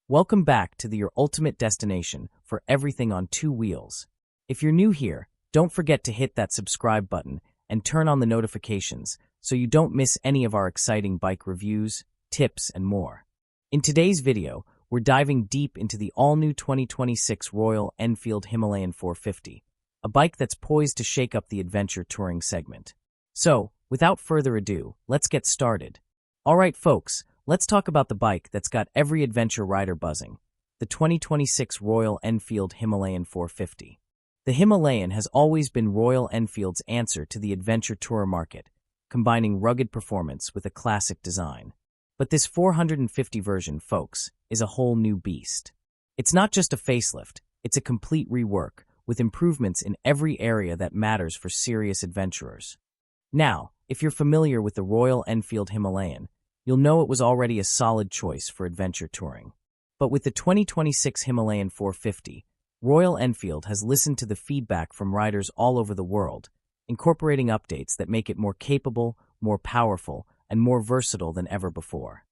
Welcome back to your ultimate destination for everything on two wheels. If you're new here, don't forget to hit that subscribe button and turn on the notifications so you don't miss any of our exciting bike reviews, tips, and more. In today's video, we're diving deep into the all-new 2026 Royal Enfield Himalayan 450, a bike that's poised to shake up the adventure touring segment. So, without further ado, let's get started. All right, folks, let's talk about the bike that's got every adventure rider buzzing, the 2026 Royal Enfield Himalayan 450. The Himalayan has always been Royal Enfield's answer to the adventure tourer market, combining rugged performance with a classic design. But this 450 version, folks, is a whole new beast. It's not just a facelift, it's a complete rework, with improvements in every area that matters for serious adventurers. Now, if you're familiar with the Royal Enfield Himalayan, you'll know it was already a solid choice for adventure touring. But with the 2026 Himalayan 450, Royal Enfield has listened to the feedback from riders all over the world, incorporating updates that make it more capable, more powerful, and more versatile than ever before.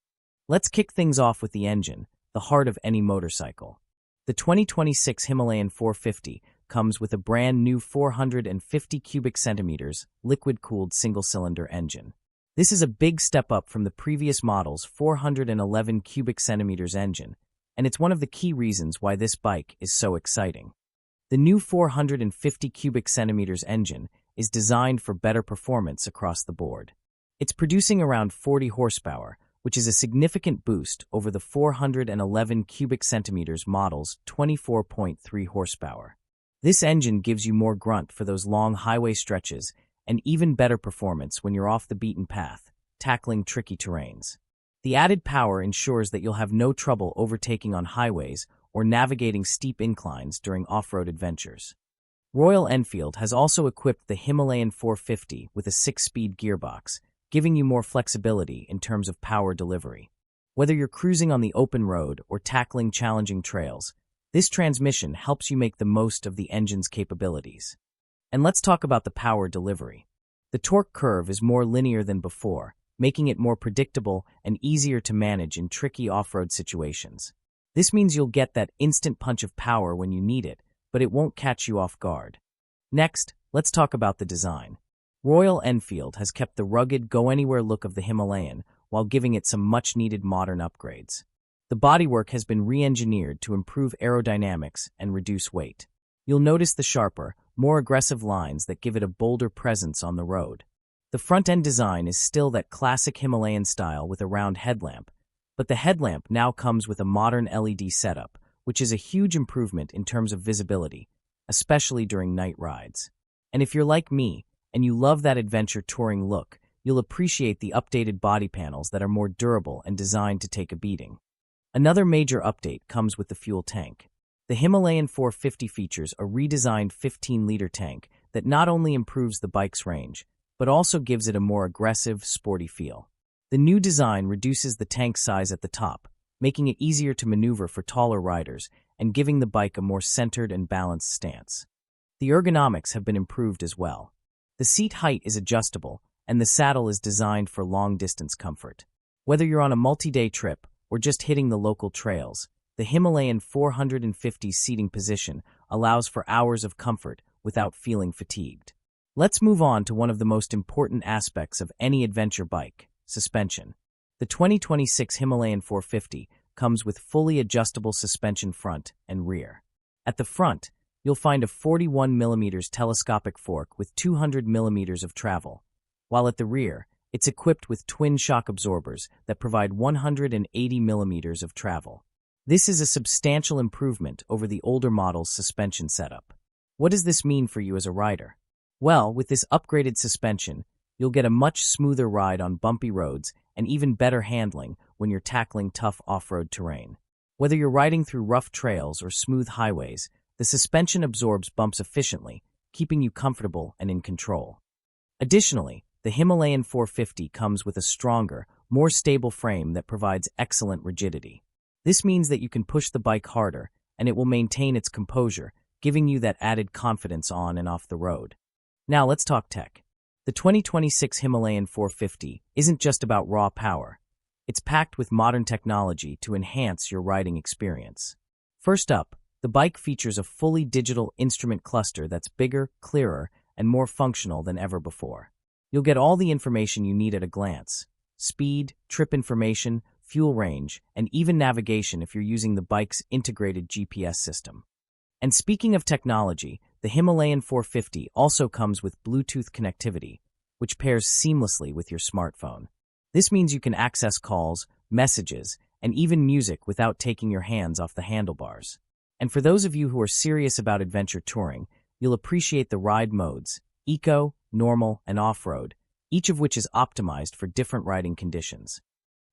Let's kick things off with the engine, the heart of any motorcycle. The 2026 Himalayan 450 comes with a brand new 450 cubic centimeters liquid-cooled single-cylinder engine. This is a big step up from the previous model's 411 cubic centimeters engine, and it's one of the key reasons why this bike is so exciting. The new 450 cubic centimeters engine is designed for better performance across the board. It's producing around 40 horsepower, which is a significant boost over the 411 cubic centimeters model's 24.3 horsepower. This engine gives you more grunt for those long highway stretches and even better performance when you're off the beaten path, tackling tricky terrains. The added power ensures that you'll have no trouble overtaking on highways or navigating steep inclines during off-road adventures. Royal Enfield has also equipped the Himalayan 450 with a 6-speed gearbox, giving you more flexibility in terms of power delivery. Whether you're cruising on the open road or tackling challenging trails, this transmission helps you make the most of the engine's capabilities. And let's talk about the power delivery. The torque curve is more linear than before, making it more predictable and easier to manage in tricky off-road situations. This means you'll get that instant punch of power when you need it, but it won't catch you off guard. Next, let's talk about the design. Royal Enfield has kept the rugged, go-anywhere look of the Himalayan while giving it some much-needed modern upgrades. The bodywork has been re-engineered to improve aerodynamics and reduce weight. You'll notice the sharper, more aggressive lines that give it a bolder presence on the road. The front-end design is still that classic Himalayan style with a round headlamp, but the headlamp now comes with a modern LED setup, which is a huge improvement in terms of visibility, especially during night rides. And if you're like me, and you love that adventure touring look, you'll appreciate the updated body panels that are more durable and designed to take a beating. Another major update comes with the fuel tank. The Himalayan 450 features a redesigned 15-liter tank that not only improves the bike's range, but also gives it a more aggressive, sporty feel. The new design reduces the tank size at the top, making it easier to maneuver for taller riders and giving the bike a more centered and balanced stance. The ergonomics have been improved as well. The seat height is adjustable, and the saddle is designed for long-distance comfort. Whether you're on a multi-day trip or just hitting the local trails, the Himalayan 450's seating position allows for hours of comfort without feeling fatigued. Let's move on to one of the most important aspects of any adventure bike, suspension. The 2026 Himalayan 450 comes with fully adjustable suspension front and rear. At the front, you'll find a 41mm telescopic fork with 200mm of travel, while at the rear, it's equipped with twin shock absorbers that provide 180mm of travel. This is a substantial improvement over the older model's suspension setup. What does this mean for you as a rider? Well, with this upgraded suspension, you'll get a much smoother ride on bumpy roads and even better handling when you're tackling tough off-road terrain. Whether you're riding through rough trails or smooth highways, the suspension absorbs bumps efficiently, keeping you comfortable and in control. Additionally, the Himalayan 450 comes with a stronger, more stable frame that provides excellent rigidity. This means that you can push the bike harder, and it will maintain its composure, giving you that added confidence on and off the road. Now let's talk tech. The 2026 Himalayan 450 isn't just about raw power. It's packed with modern technology to enhance your riding experience. First up, the bike features a fully digital instrument cluster that's bigger, clearer, and more functional than ever before. You'll get all the information you need at a glance: speed, trip information, fuel range, and even navigation if you're using the bike's integrated GPS system. And speaking of technology, the Himalayan 450 also comes with Bluetooth connectivity, which pairs seamlessly with your smartphone. This means you can access calls, messages, and even music without taking your hands off the handlebars. And for those of you who are serious about adventure touring, you'll appreciate the ride modes: eco, normal, and off-road, each of which is optimized for different riding conditions.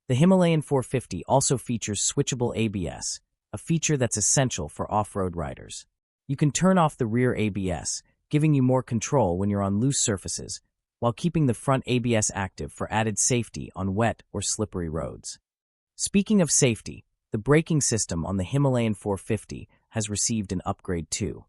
The Himalayan 450 also features switchable ABS, a feature that's essential for off-road riders. You can turn off the rear ABS, giving you more control when you're on loose surfaces, while keeping the front ABS active for added safety on wet or slippery roads. Speaking of safety, the braking system on the Himalayan 450 has received an upgrade too.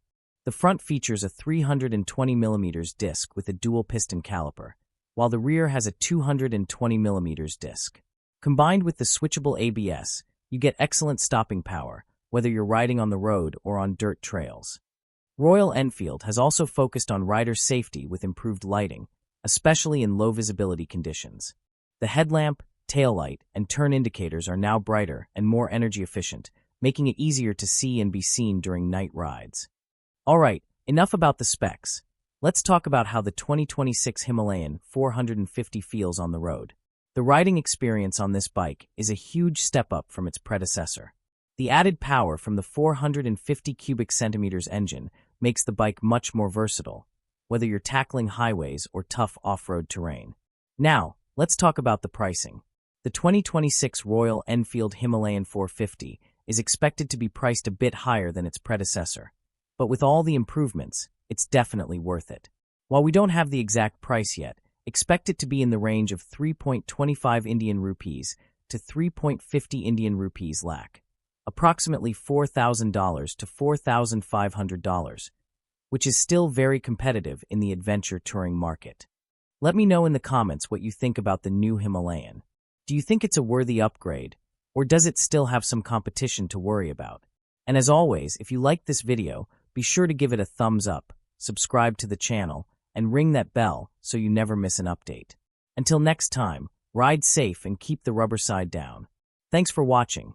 The front features a 320mm disc with a dual-piston caliper, while the rear has a 220mm disc. Combined with the switchable ABS, you get excellent stopping power, whether you're riding on the road or on dirt trails. Royal Enfield has also focused on rider safety with improved lighting, especially in low-visibility conditions. The headlamp, taillight, and turn indicators are now brighter and more energy efficient, making it easier to see and be seen during night rides. Alright, enough about the specs. Let's talk about how the 2026 Himalayan 450 feels on the road. The riding experience on this bike is a huge step up from its predecessor. The added power from the 450 cubic centimeters engine makes the bike much more versatile, whether you're tackling highways or tough off-road terrain. Now, let's talk about the pricing. The 2026 Royal Enfield Himalayan 450 is expected to be priced a bit higher than its predecessor, but with all the improvements, it's definitely worth it. While we don't have the exact price yet, expect it to be in the range of 3.25 Indian rupees to 3.50 Indian rupees lakh, approximately $4,000 to $4,500, which is still very competitive in the adventure touring market. Let me know in the comments what you think about the new Himalayan. Do you think it's a worthy upgrade, or does it still have some competition to worry about? And as always, if you liked this video, be sure to give it a thumbs up, subscribe to the channel, and ring that bell so you never miss an update. Until next time, ride safe and keep the rubber side down. Thanks for watching.